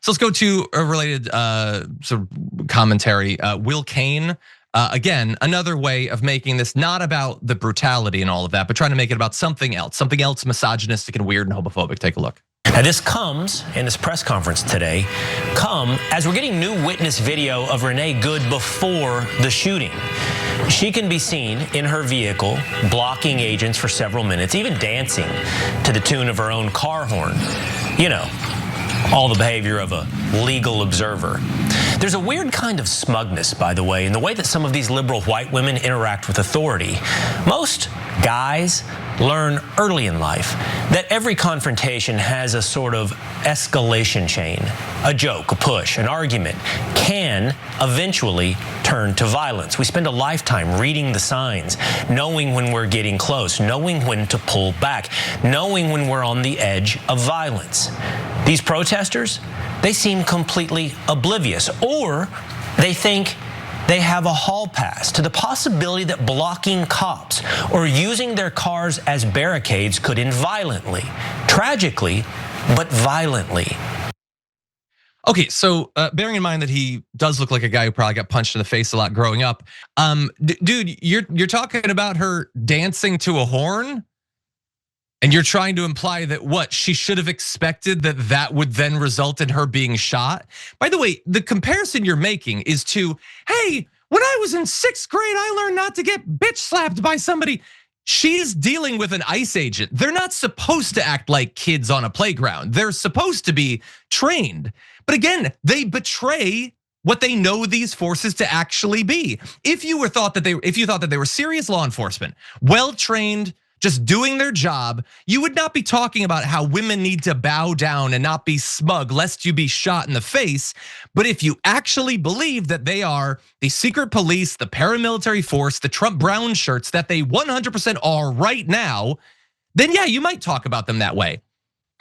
So let's go to a related sort of commentary. Will Cain, again, another way of making this not about the brutality and all of that, but trying to make it about something else misogynistic and weird and homophobic. Take a look. Now this comes in this press conference today, as we're getting new witness video of Renee Good before the shooting. She can be seen in her vehicle blocking agents for several minutes, even dancing to the tune of her own car horn. You know, all the behavior of a legal observer. There's a weird kind of smugness, by the way, in the way that some of these liberal white women interact with authority. Most guys learn early in life that every confrontation has a sort of escalation chain. A joke, a push, an argument can eventually turn to violence. We spend a lifetime reading the signs, knowing when we're getting close, knowing when to pull back, knowing when we're on the edge of violence. These protesters, they seem completely oblivious, or they think they have a hall pass to the possibility that blocking cops or using their cars as barricades could end violently, tragically, but violently. Okay, so bearing in mind that he does look like a guy who probably got punched in the face a lot growing up, dude, you're talking about her dancing to a horn? And you're trying to imply that what, she should have expected that would then result in her being shot? By the way, the comparison you're making is to, hey, when I was in 6th grade, I learned not to get bitch slapped by somebody. She's dealing with an ICE agent. They're not supposed to act like kids on a playground. They're supposed to be trained. But again, they betray what they know these forces to actually be. If you thought that they were serious law enforcement, well-trained, just doing their job, you would not be talking about how women need to bow down and not be smug lest you be shot in the face. But if you actually believe that they are the secret police, the paramilitary force, the Trump brown shirts that they 100% are right now, then yeah, you might talk about them that way.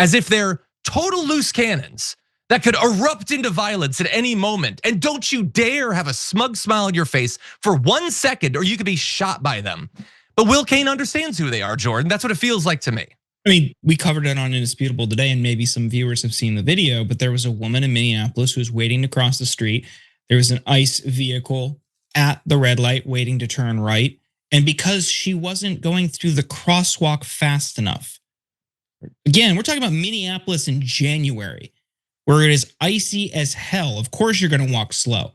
As if they're total loose cannons that could erupt into violence at any moment. And don't you dare have a smug smile on your face for 1 second or you could be shot by them. But Will Cain understands who they are, Jordan. That's what it feels like to me. I mean, we covered it on Indisputable today, and maybe some viewers have seen the video, but there was a woman in Minneapolis who was waiting to cross the street. There was an ICE vehicle at the red light waiting to turn right. And because she wasn't going through the crosswalk fast enough, again, we're talking about Minneapolis in January, where it is icy as hell. Of course, you're gonna walk slow.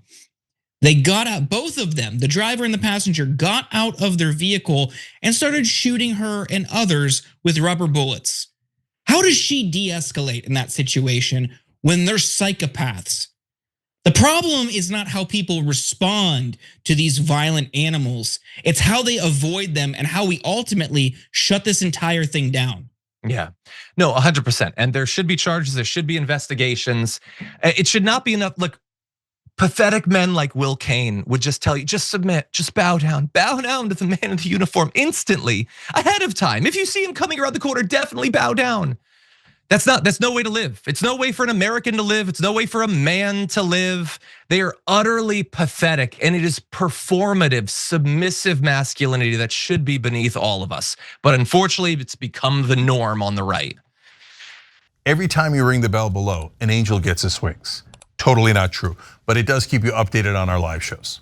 They got out, both of them, the driver and the passenger, got out of their vehicle and started shooting her and others with rubber bullets. How does she de-escalate in that situation when they're psychopaths? The problem is not how people respond to these violent animals. It's how they avoid them and how we ultimately shut this entire thing down. Yeah, no, 100%. And there should be charges, there should be investigations. It should not be enough, look, pathetic men like Will Cain would just tell you, just submit, just bow down to the man in the uniform instantly, ahead of time. If you see him coming around the corner, definitely bow down. That's no way to live. It's no way for an American to live. It's no way for a man to live. They are utterly pathetic, and it is performative, submissive masculinity that should be beneath all of us. But unfortunately, it's become the norm on the right. Every time you ring the bell below, an angel gets his wings. Totally not true, but it does keep you updated on our live shows.